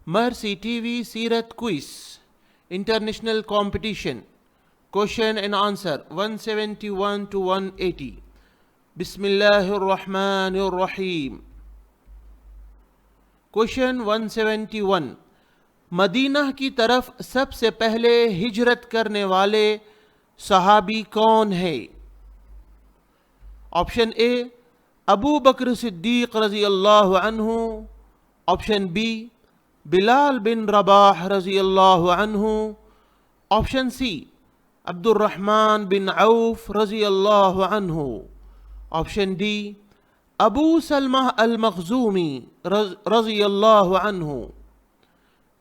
Mercy TV Seerat Quiz International Competition. Question and answer 171 to 180. Bismillahir Rahmanir Rahim. Question 171. مدینہ کی طرف سب سے پہلے ہجرت کرنے والے صحابی کون ہے؟ آپشن اے ابو بکر صدیق رضی اللہ عنہ، آپشن بی بلال بن رباح رضی اللہ عنہ، آپشن سی عبد الرحمن بن عوف رضی اللہ عنہ، آپشن ڈی ابو سلمہ المخزومی رضی اللہ عنہ۔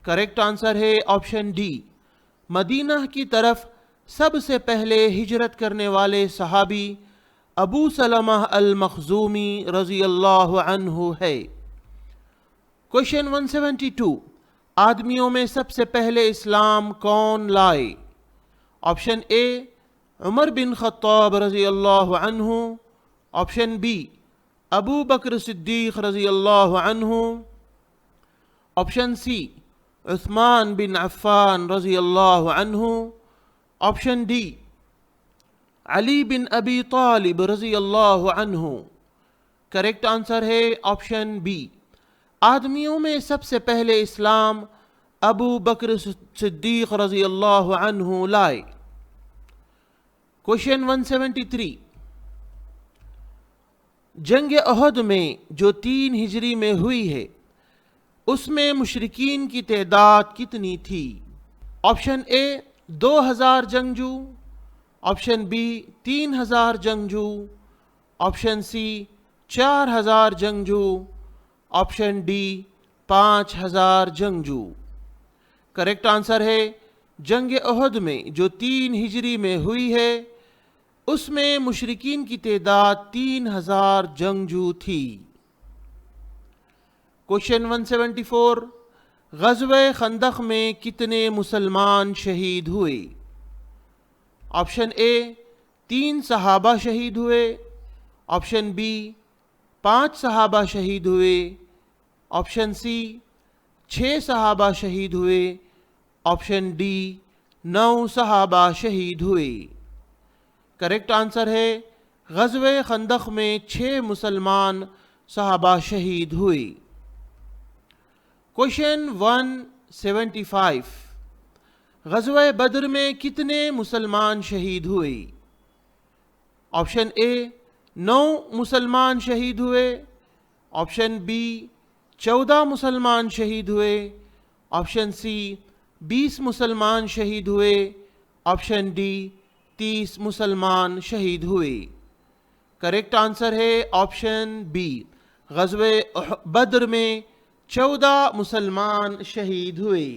کریکٹ آنسر ہے آپشن ڈی، مدینہ کی طرف سب سے پہلے ہجرت کرنے والے صحابی ابو سلمہ المخزومی رضی اللہ عنہ ہے۔ کوشچن 172. آدمیوں میں سب سے پہلے اسلام کون لائے؟ آپشن اے عمر بن خطاب رضی اللہ عنہ، آپشن بی ابو بکر صدیق رضی اللہ عنہ، آپشن سی عثمان بن عفان رضی اللہ عنہ، آپشن ڈی علی بن ابی طالب رضی اللہ عنہ۔ کریکٹ آنسر ہے آپشن بی، آدمیوں میں سب سے پہلے اسلام ابو بکر صدیق رضی اللہ عنہ لائے۔ کوشچن 173. جنگ احد میں جو 3 ہجری میں ہوئی ہے اس میں مشرکین کی تعداد کتنی تھی؟ آپشن اے 2000 جنگجو، آپشن بی 3000 جنگجو، آپشن سی 4000 جنگجو، آپشن ڈی 5000 جنگجو۔ کریکٹ آنسر ہے جنگ احد میں جو 3 ہجری میں ہوئی ہے اس میں مشرکین کی تعداد 3000 جنگجو تھی۔ کوشچن 174. غزوہ خندق میں کتنے مسلمان شہید ہوئے؟ آپشن اے 3 صحابہ شہید ہوئے، آپشن بی 5 صحابہ شہید ہوئے، آپشن سی 6 صحابہ شہید ہوئے، آپشن ڈی 9 صحابہ شہید ہوئے۔ کریکٹ آنسر ہے غزوہ خندق میں 6 مسلمان صحابہ شہید ہوئے۔ کوشچن 175. غزوہ بدر میں کتنے مسلمان شہید ہوئے؟ آپشن اے 9 مسلمان شہید ہوئے، آپشن بی 14 مسلمان شہید ہوئے، آپشن سی 20 مسلمان شہید ہوئے، آپشن ڈی 30 مسلمان شہید ہوئے۔ کریکٹ آنسر ہے آپشن بی، غزوہ بدر میں 14 مسلمان شہید ہوئے۔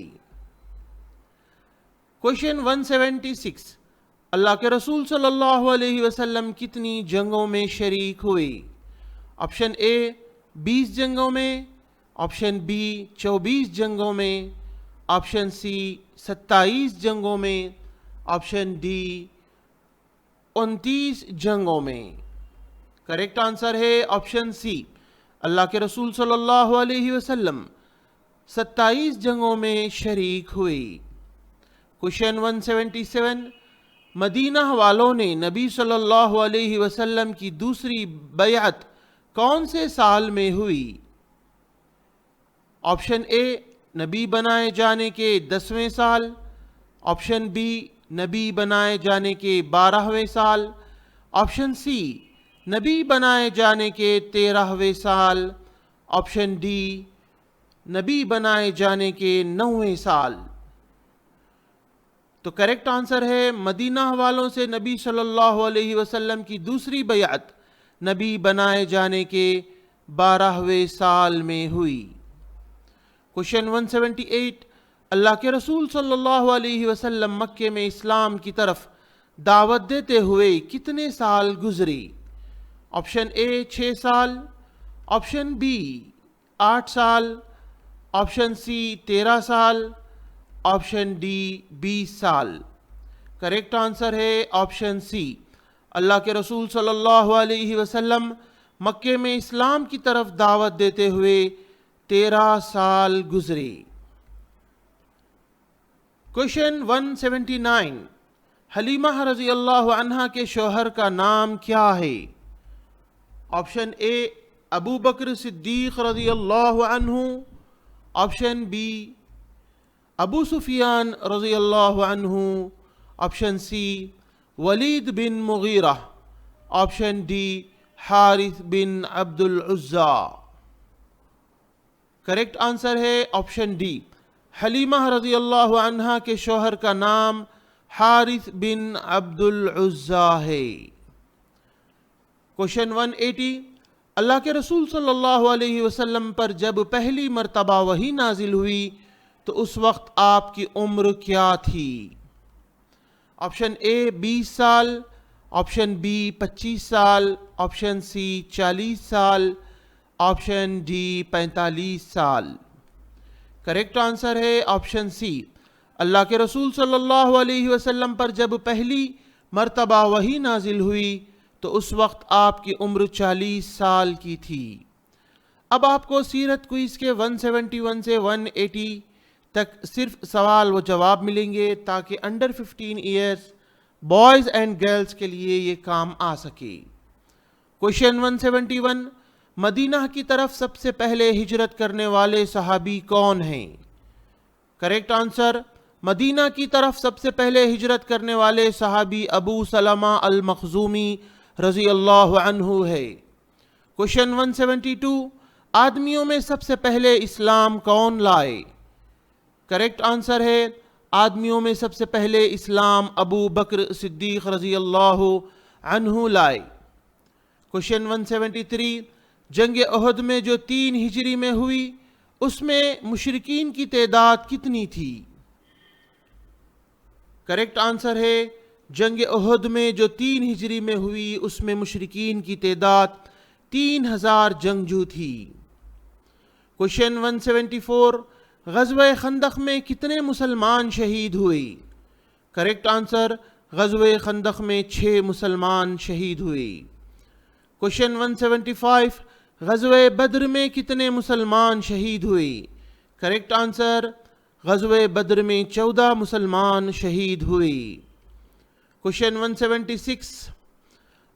کوشچن 176. اللہ کے رسول صلی اللہ علیہ وسلم کتنی جنگوں میں شریک ہوئے؟ آپشن اے 20 جنگوں میں، آپشن بی 24 جنگوں میں، آپشن سی 27 جنگوں میں، آپشن ڈی 29 جنگوں میں۔ کریکٹ آنسر ہے آپشن سی، اللہ کے رسول صلی اللہ علیہ وسلم 27 جنگوں میں شریک ہوئے۔ کوشچن 177. مدینہ والوں نے نبی صلی اللہ علیہ وسلم کی دوسری بیعت کون سے سال میں ہوئی؟ آپشن اے نبی بنائے جانے کے 10ویں سال، آپشن بی نبی بنائے جانے کے 12ویں سال، آپشن سی نبی بنائے جانے کے 13ویں سال، آپشن ڈی نبی بنائے جانے کے 9ویں سال۔ تو کریکٹ آنسر ہے مدینہ والوں سے نبی صلی اللہ علیہ وسلم کی دوسری بیعت نبی بنائے جانے کے 12ویں سال میں ہوئی۔ کوشچن 178. اللہ کے رسول صلی اللہ علیہ وسلم مکے میں اسلام کی طرف دعوت دیتے ہوئے کتنے سال گزرے؟ آپشن اے 6 سال، آپشن بی 8 سال، آپشن سی 13 سال، آپشن ڈی 20 سال۔ کریکٹ آنسر ہے آپشن سی، اللہ کے رسول صلی اللہ علیہ وسلم مکے میں اسلام کی طرف دعوت دیتے ہوئے 13 سال گزرے۔ क्वेश्चन 179, हलीमा रजी अल्लाह अन्हा के शौहर का नाम क्या है? ऑप्शन ए अबू बकर सिद्दीक रजी अल्लाह अन्हु, ऑप्शन बी अबू सुफियान रजी अल्लाह अन्हु, ऑप्शन सी वलीद बिन मुगीरा, ऑप्शन डी हारिस बिन अब्दुल उज़्ज़ा। करेक्ट आंसर है ऑप्शन डी, हलीमा रजी अल्लाह अन्हा के शौहर का नाम हारिस बिन अब्दुल उज़्ज़ा है। क्वेश्चन 180, अल्लाह के रसूल सल्लल्लाहु अलैहि वसल्लम पर जब पहली मर्तबा वही नाजिल हुई तो उस वक्त आपकी उम्र क्या थी? ऑप्शन ए 20 साल, ऑप्शन बी 25 साल, ऑप्शन सी 40 साल, ऑप्शन डी 45 साल। करेक्ट आंसर है ऑप्शन सी, अल्लाह के रसूल सल्लल्लाहु अलैहि वसल्लम पर जब पहली मर्तबा वही नाजिल हुई तो उस वक्त आपकी उम्र 40 साल की थी। अब आपको सीरत क्विज के 171 से 180 तक सिर्फ सवाल व जवाब मिलेंगे ताकि under 15 years boys and girls के लिए ये काम आ सके। क्वेश्चन 171, मदीना की तरफ सबसे पहले हिजरत करने वाले सहाबी कौन हैं? करेक्ट आंसर, मदीना की तरफ सबसे पहले हिजरत करने वाले सहाबी अबू सलमा अल मखजूमी रजी अल्लाह अन्हु है। क्वेश्चन 172, आदमियों में सबसे पहले इस्लाम कौन लाए? करेक्ट आंसर है आदमियों में सबसे पहले इस्लाम अबू बकर सिद्दीक रजी अल्लाह अन्हु लाए। क्वेश्चन 173, जंग उहद में जो 3 हिजरी में हुई उसमें मुशरिकीन की तादाद कितनी थी? करेक्ट आंसर है जंग उहद में जो 3 हिजरी में हुई उसमें मुशरिकीन की तादाद 3000 जंगजू थी। क्वेश्चन 174, ग़ज़वे खंदक में कितने मुसलमान शहीद हुए? करेक्ट आंसर, ग़ज़वे खंदक में 6 मुसलमान शहीद हुए। क्वेश्चन 175, ग़ज़वे बद्र में कितने मुसलमान शहीद हुए? करेक्ट आंसर, ग़ज़वे बद्र में 14 मुसलमान शहीद हुए। क्वेश्चन 176,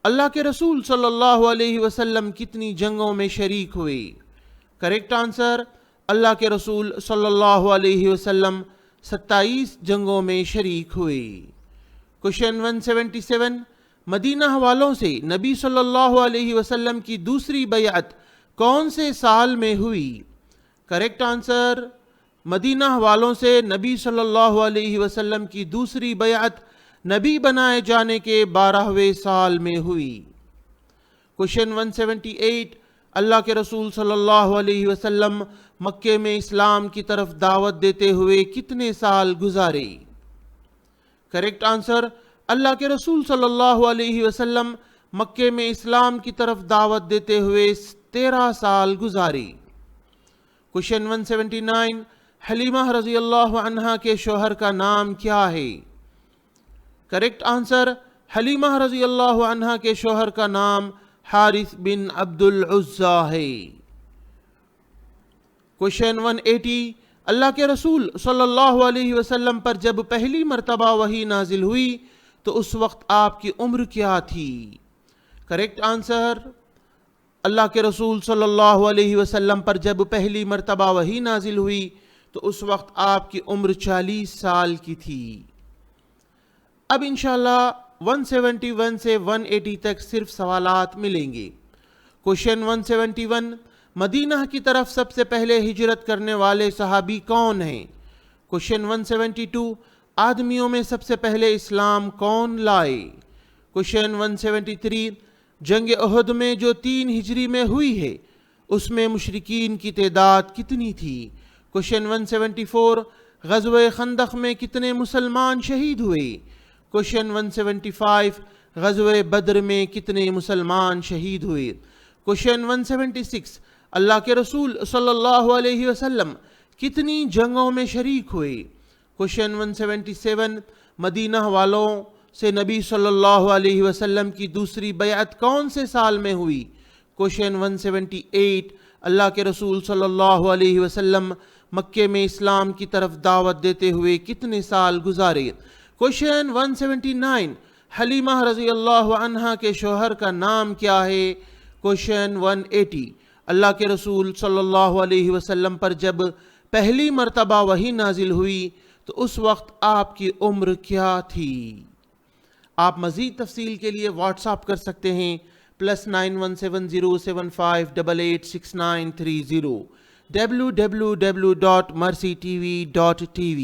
अल्लाह के रसूल सल्लल्लाहु अलैहि वसल्लम कितनी जंगों में शरीक हुए? करेक्ट आंसर, अल्लाह के रसूल सल्लल्लाहु अलैहि वसल्लम 27 जंगों में शरीक हुए। क्वेश्चन 177, मदीना वालों से नबी सल्लल्लाहु अलैहि वसल्लम की दूसरी बैअत कौन से साल में हुई? करेक्ट आंसर, मदीना वालों से नबी सल्लल्लाहु अलैहि वसल्लम की दूसरी बैअत नबी बनाए जाने के 12वें साल में हुई। क्वेश्चन 178, अल्लाह के रसूल सल्लल्लाहु अलैहि वसल्लम मक्के में इस्लाम की तरफ दावत देते हुए कितने साल गुजारे? करेक्ट आंसर, अल्लाह के रसूल सल्लल्लाहु अलैहि वसल्लम मक्के में इस्लाम की तरफ दावत देते हुए 13 साल गुजारे। क्वेश्चन 179, हलीमा रजी अल्लाह अन्हा के शौहर का नाम क्या है? करेक्ट आंसर, हलीमा रजी अल्लाह अन्हा के शौहर का नाम हारिस बिन अब्दुल उज़्ज़ा है। क्वेश्चन 180, अल्लाह के रसूल सल्लल्लाहु अलैहि वसल्लम पर जब पहली मर्तबा वही नाजिल हुई तो उस वक्त आपकी उम्र क्या थी? करेक्ट आंसर, अल्लाह के रसूल सल्लल्लाहु अलैहि वसल्लम पर जब पहली मर्तबा वही नाजिल हुई तो उस वक्त आपकी उम्र 40 साल की थी। अब इंशाल्लाह 171 से 180 तक सिर्फ सवालात मिलेंगे। क्वेश्चन 171, मदीना की तरफ सबसे पहले हिजरत करने वाले सहाबी कौन हैं? क्वेश्चन 172, आदमियों में सबसे पहले इस्लाम कौन लाए? क्वेश्चन 173, जंग उहद में जो 3 हिजरी में हुई है उसमें मुशरिकीन की तादाद कितनी थी? क्वेश्चन 174, ग़ज़वे खंदक में कितने मुसलमान शहीद हुए? क्वेश्चन 175, ग़ज़वे बद्र में कितने मुसलमान शहीद हुए? क्वेश्चन 176, अल्लाह के रसूल सल्लल्लाहु अलैहि वसल्लम कितनी जंगों में शरीक हुए? क्वेश्चन 177, मदीना वालों से नबी सल्लल्लाहु अलैहि वसल्लम की दूसरी बैअत कौन से साल में हुई? क्वेश्चन 178, अल्लाह के रसूल सल्लल्लाहु अलैहि वसल्लम مکے میں اسلام کی طرف دعوت دیتے ہوئے کتنے سال گزارے؟ کوشچن 179، حلیمہ رضی اللہ عنہا کے شوہر کا نام کیا ہے؟ کوشچن 180، اللہ کے رسول صلی اللہ علیہ وسلم پر جب پہلی مرتبہ وحی نازل ہوئی تو اس وقت آپ کی عمر کیا تھی؟ آپ مزید تفصیل کے لیے واٹس ایپ کر سکتے ہیں +917075886930 www.mercytv.tv